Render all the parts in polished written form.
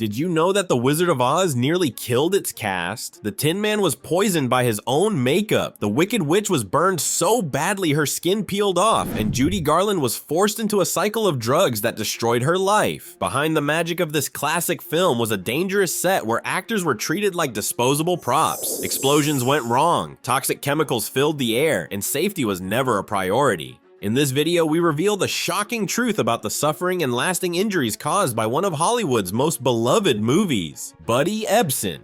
Did you know that The Wizard of Oz nearly killed its cast? The Tin Man was poisoned by his own makeup. The Wicked Witch was burned so badly her skin peeled off, and Judy Garland was forced into a cycle of drugs that destroyed her life. Behind the magic of this classic film was a dangerous set where actors were treated like disposable props. Explosions went wrong, toxic chemicals filled the air, and safety was never a priority. In this video, we reveal the shocking truth about the suffering and lasting injuries caused by one of Hollywood's most beloved movies, Buddy Ebson.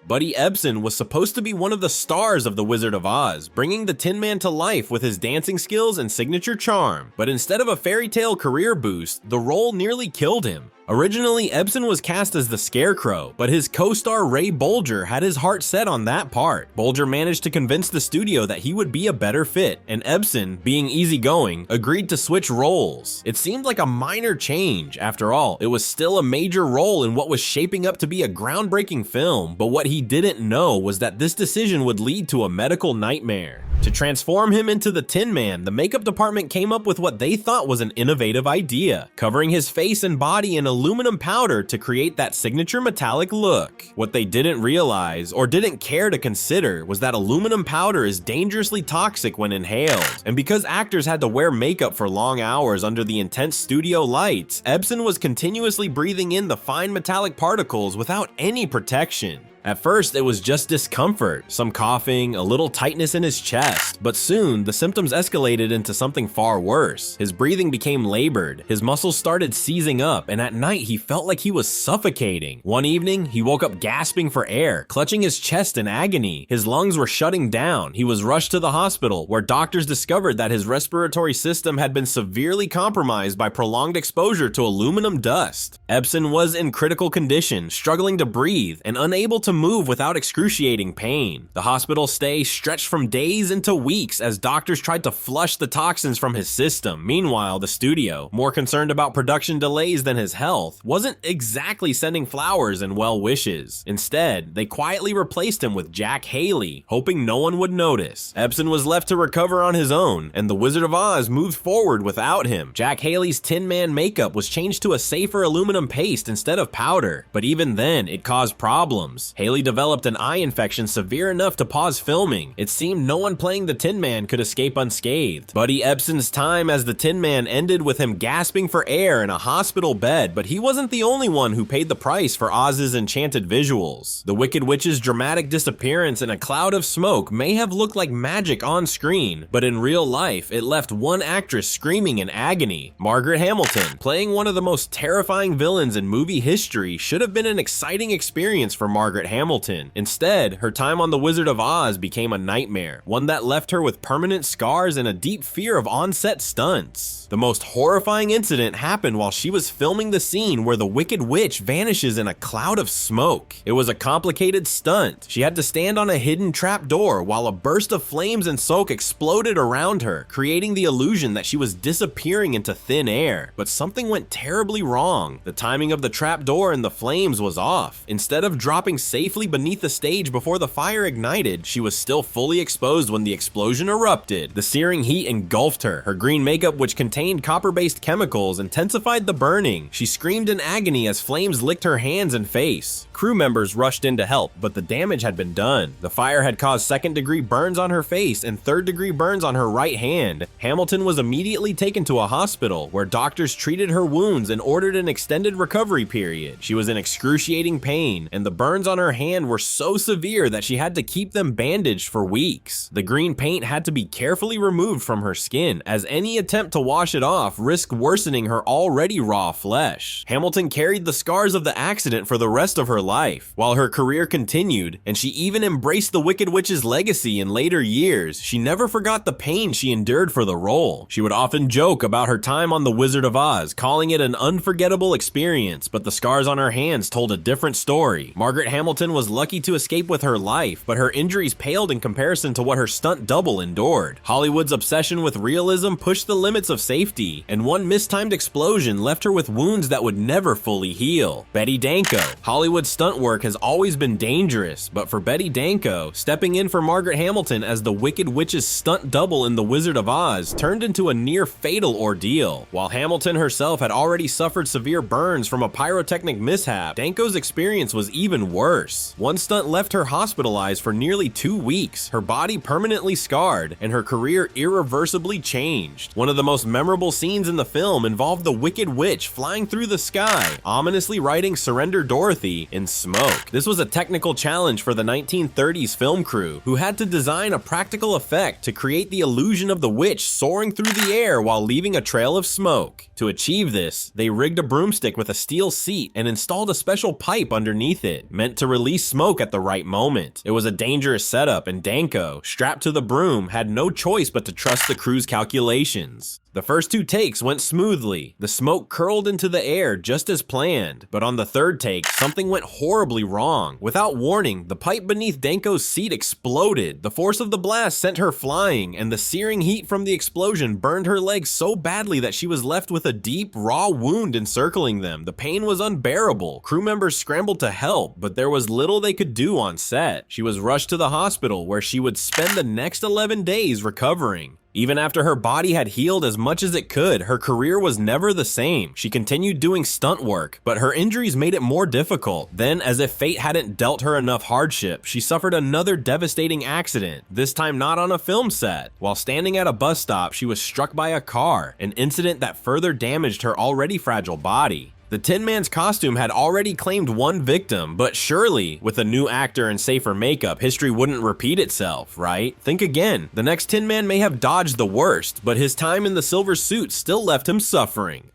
Buddy Ebson was supposed to be one of the stars of The Wizard of Oz, bringing the Tin Man to life with his dancing skills and signature charm. But instead of a fairy tale career boost, the role nearly killed him. Originally, Ebson was cast as the Scarecrow, but his co-star Ray Bolger had his heart set on that part. Bolger managed to convince the studio that he would be a better fit, and Ebson, being easygoing, agreed to switch roles. It seemed like a minor change. After all, it was still a major role in what was shaping up to be a groundbreaking film, but what he didn't know was that this decision would lead to a medical nightmare. To transform him into the Tin Man, the makeup department came up with what they thought was an innovative idea, covering his face and body in aluminum powder to create that signature metallic look. What they didn't realize, or didn't care to consider, was that aluminum powder is dangerously toxic when inhaled, and because actors had to wear makeup for long hours under the intense studio lights, Ebson was continuously breathing in the fine metallic particles without any protection. At first, it was just discomfort, some coughing, a little tightness in his chest, but soon the symptoms escalated into something far worse. His breathing became labored, his muscles started seizing up, and at night he felt like he was suffocating. One evening, he woke up gasping for air, clutching his chest in agony. His lungs were shutting down. He was rushed to the hospital, where doctors discovered that his respiratory system had been severely compromised by prolonged exposure to aluminum dust. Ebson was in critical condition, struggling to breathe, and unable to move without excruciating pain. The hospital stay stretched from days into weeks as doctors tried to flush the toxins from his system. Meanwhile, the studio, more concerned about production delays than his health, wasn't exactly sending flowers and well wishes. Instead, they quietly replaced him with Jack Haley, hoping no one would notice. Ebson was left to recover on his own, and The Wizard of Oz moved forward without him. Jack Haley's Tin Man makeup was changed to a safer aluminum paste instead of powder, but even then, it caused problems. Haley developed an eye infection severe enough to pause filming. It seemed no one playing the Tin Man could escape unscathed. Buddy Ebson's time as the Tin Man ended with him gasping for air in a hospital bed, but he wasn't the only one who paid the price for Oz's enchanted visuals. The Wicked Witch's dramatic disappearance in a cloud of smoke may have looked like magic on screen, but in real life, it left one actress screaming in agony. Margaret Hamilton, playing one of the most terrifying villains in movie history, should have been an exciting experience for Margaret Hamilton. Instead, her time on The Wizard of Oz became a nightmare, one that left her with permanent scars and a deep fear of on-set stunts. The most horrifying incident happened while she was filming the scene where the Wicked Witch vanishes in a cloud of smoke. It was a complicated stunt. She had to stand on a hidden trap door while a burst of flames and smoke exploded around her, creating the illusion that she was disappearing into thin air. But something went terribly wrong. The timing of the trap door and the flames was off. Instead of dropping safely beneath the stage before the fire ignited, she was still fully exposed when the explosion erupted. The searing heat engulfed her. Her green makeup, which contained copper-based chemicals, intensified the burning. She screamed in agony as flames licked her hands and face. Crew members rushed in to help, but the damage had been done. The fire had caused second-degree burns on her face and third-degree burns on her right hand. Hamilton was immediately taken to a hospital, where doctors treated her wounds and ordered an extended recovery period. She was in excruciating pain, and the burns on her hand were so severe that she had to keep them bandaged for weeks. The green paint had to be carefully removed from her skin, as any attempt to wash it off risked worsening her already raw flesh. Hamilton carried the scars of the accident for the rest of her life. While her career continued, and she even embraced the Wicked Witch's legacy in later years, she never forgot the pain she endured for the role. She would often joke about her time on The Wizard of Oz, calling it an unforgettable experience, but the scars on her hands told a different story. Margaret Hamilton Hamilton was lucky to escape with her life, but her injuries paled in comparison to what her stunt double endured. Hollywood's obsession with realism pushed the limits of safety, and one mistimed explosion left her with wounds that would never fully heal. Betty Danko. Hollywood stunt work has always been dangerous, but for Betty Danko, stepping in for Margaret Hamilton as the Wicked Witch's stunt double in The Wizard of Oz turned into a near-fatal ordeal. While Hamilton herself had already suffered severe burns from a pyrotechnic mishap, Danko's experience was even worse. One stunt left her hospitalized for nearly 2 weeks, her body permanently scarred, and her career irreversibly changed. One of the most memorable scenes in the film involved the Wicked Witch flying through the sky, ominously writing "Surrender Dorothy" in smoke. This was a technical challenge for the 1930s film crew, who had to design a practical effect to create the illusion of the witch soaring through the air while leaving a trail of smoke. To achieve this, they rigged a broomstick with a steel seat and installed a special pipe underneath it, meant to release smoke at the right moment. It was a dangerous setup, and Danko, strapped to the broom, had no choice but to trust the crew's calculations. The first 2 takes went smoothly. The smoke curled into the air just as planned, but on the 3rd take, something went horribly wrong. Without warning, the pipe beneath Danko's seat exploded. The force of the blast sent her flying, and the searing heat from the explosion burned her legs so badly that she was left with a deep, raw wound encircling them. The pain was unbearable. Crew members scrambled to help, but there was little they could do on set. She was rushed to the hospital, where she would spend the next 11 days recovering. Even after her body had healed as much as it could, her career was never the same. She continued doing stunt work, but her injuries made it more difficult. Then, as if fate hadn't dealt her enough hardship, she suffered another devastating accident, this time not on a film set. While standing at a bus stop, she was struck by a car, an incident that further damaged her already fragile body. The Tin Man's costume had already claimed one victim, but surely, with a new actor and safer makeup, history wouldn't repeat itself, right? Think again. The next Tin Man may have dodged the worst, but his time in the silver suit still left him suffering.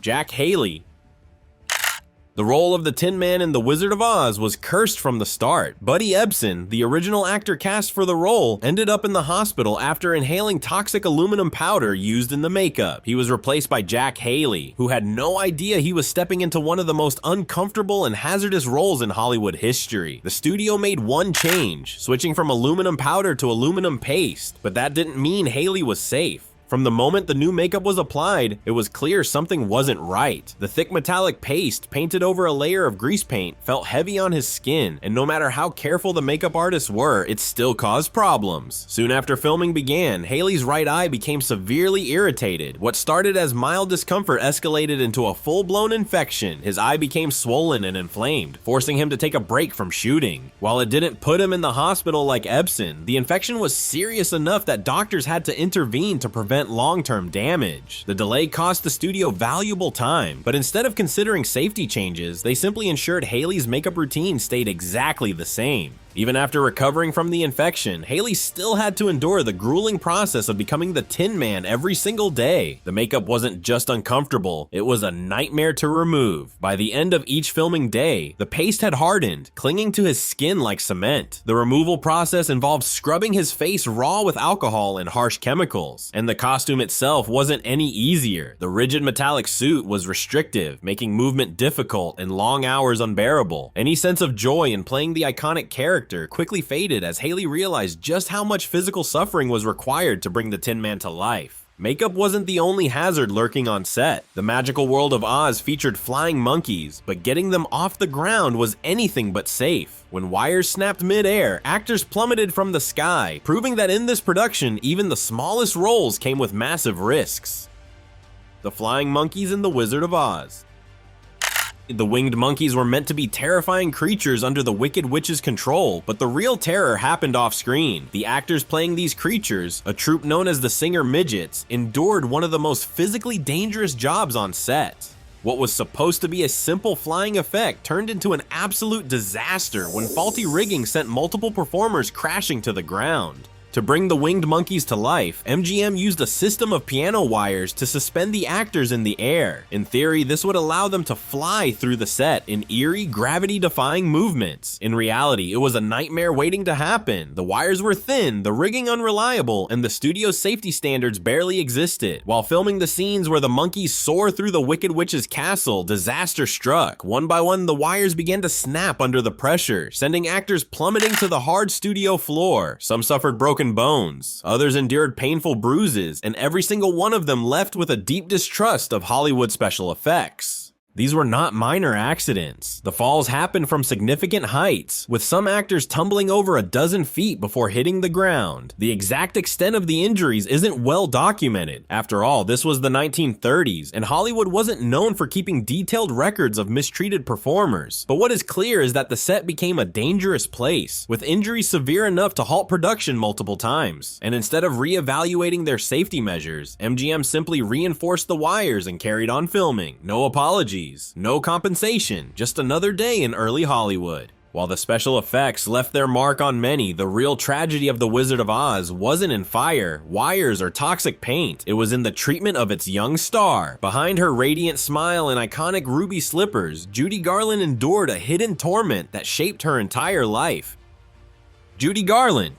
Jack Haley. The role of the Tin Man in The Wizard of Oz was cursed from the start. Buddy Ebson, the original actor cast for the role, ended up in the hospital after inhaling toxic aluminum powder used in the makeup. He was replaced by Jack Haley, who had no idea he was stepping into one of the most uncomfortable and hazardous roles in Hollywood history. The studio made one change, switching from aluminum powder to aluminum paste, but that didn't mean Haley was safe. From the moment the new makeup was applied, it was clear something wasn't right. The thick metallic paste, painted over a layer of grease paint, felt heavy on his skin, and no matter how careful the makeup artists were, it still caused problems. Soon after filming began, Haley's right eye became severely irritated. What started as mild discomfort escalated into a full-blown infection. His eye became swollen and inflamed, forcing him to take a break from shooting. While it didn't put him in the hospital like Ebson, the infection was serious enough that doctors had to intervene to prevent long-term damage. The delay cost the studio valuable time, but instead of considering safety changes, they simply ensured Haley's makeup routine stayed exactly the same. Even after recovering from the infection, Haley still had to endure the grueling process of becoming the Tin Man every single day. The makeup wasn't just uncomfortable, it was a nightmare to remove. By the end of each filming day, the paste had hardened, clinging to his skin like cement. The removal process involved scrubbing his face raw with alcohol and harsh chemicals, and the costume itself wasn't any easier. The rigid metallic suit was restrictive, making movement difficult and long hours unbearable. Any sense of joy in playing the iconic character quickly faded as Haley realized just how much physical suffering was required to bring the Tin Man to life. Makeup wasn't the only hazard lurking on set. The magical world of Oz featured flying monkeys, but getting them off the ground was anything but safe. When wires snapped mid-air, actors plummeted from the sky, proving that in this production, even the smallest roles came with massive risks. The flying monkeys in The Wizard of Oz. The winged monkeys were meant to be terrifying creatures under the Wicked Witch's control, but the real terror happened off-screen. The actors playing these creatures, a troupe known as the Singer Midgets, endured one of the most physically dangerous jobs on set. What was supposed to be a simple flying effect turned into an absolute disaster when faulty rigging sent multiple performers crashing to the ground. To bring the winged monkeys to life, MGM used a system of piano wires to suspend the actors in the air. In theory, this would allow them to fly through the set in eerie, gravity-defying movements. In reality, it was a nightmare waiting to happen. The wires were thin, the rigging unreliable, and the studio's safety standards barely existed. While filming the scenes where the monkeys soar through the Wicked Witch's castle, disaster struck. One by one, the wires began to snap under the pressure, sending actors plummeting to the hard studio floor. Some suffered broken bones, others endured painful bruises, and every single one of them left with a deep distrust of Hollywood special effects. These were not minor accidents. The falls happened from significant heights, with some actors tumbling over a dozen feet before hitting the ground. The exact extent of the injuries isn't well documented. After all, this was the 1930s, and Hollywood wasn't known for keeping detailed records of mistreated performers. But what is clear is that the set became a dangerous place, with injuries severe enough to halt production multiple times. And instead of re-evaluating their safety measures, MGM simply reinforced the wires and carried on filming. No apologies. No compensation, just another day in early Hollywood. While the special effects left their mark on many, the real tragedy of The Wizard of Oz wasn't in fire, wires, or toxic paint. It was in the treatment of its young star. Behind her radiant smile and iconic ruby slippers, Judy Garland endured a hidden torment that shaped her entire life. Judy Garland.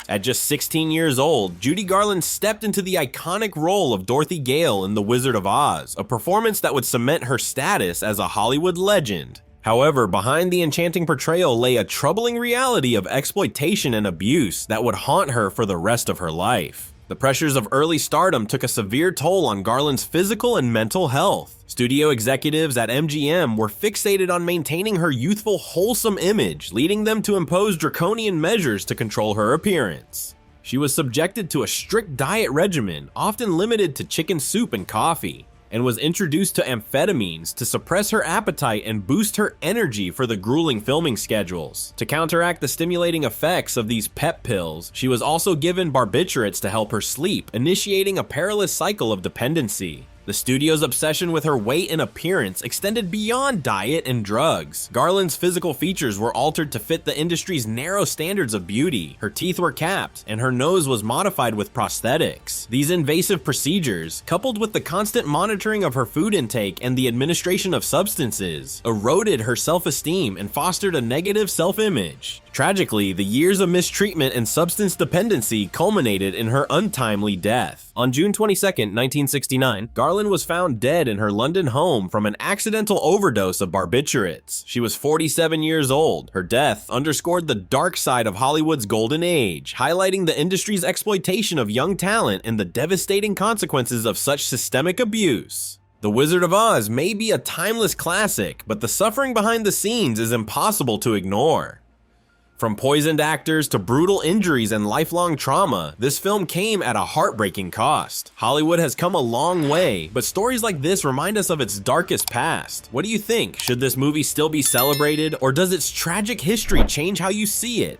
At just 16 years old, Judy Garland stepped into the iconic role of Dorothy Gale in The Wizard of Oz, a performance that would cement her status as a Hollywood legend. However, behind the enchanting portrayal lay a troubling reality of exploitation and abuse that would haunt her for the rest of her life. The pressures of early stardom took a severe toll on Garland's physical and mental health. Studio executives at MGM were fixated on maintaining her youthful, wholesome image, leading them to impose draconian measures to control her appearance. She was subjected to a strict diet regimen, often limited to chicken soup and coffee, and was introduced to amphetamines to suppress her appetite and boost her energy for the grueling filming schedules. To counteract the stimulating effects of these pep pills, she was also given barbiturates to help her sleep, initiating a perilous cycle of dependency. The studio's obsession with her weight and appearance extended beyond diet and drugs. Garland's physical features were altered to fit the industry's narrow standards of beauty. Her teeth were capped, and her nose was modified with prosthetics. These invasive procedures, coupled with the constant monitoring of her food intake and the administration of substances, eroded her self-esteem and fostered a negative self-image. Tragically, the years of mistreatment and substance dependency culminated in her untimely death. On June 22, 1969, Garland was found dead in her London home from an accidental overdose of barbiturates. She was 47 years old. Her death underscored the dark side of Hollywood's golden age, highlighting the industry's exploitation of young talent and the devastating consequences of such systemic abuse. The Wizard of Oz may be a timeless classic, but the suffering behind the scenes is impossible to ignore. From poisoned actors to brutal injuries and lifelong trauma, this film came at a heartbreaking cost. Hollywood has come a long way, but stories like this remind us of its darkest past. What do you think? Should this movie still be celebrated, or does its tragic history change how you see it?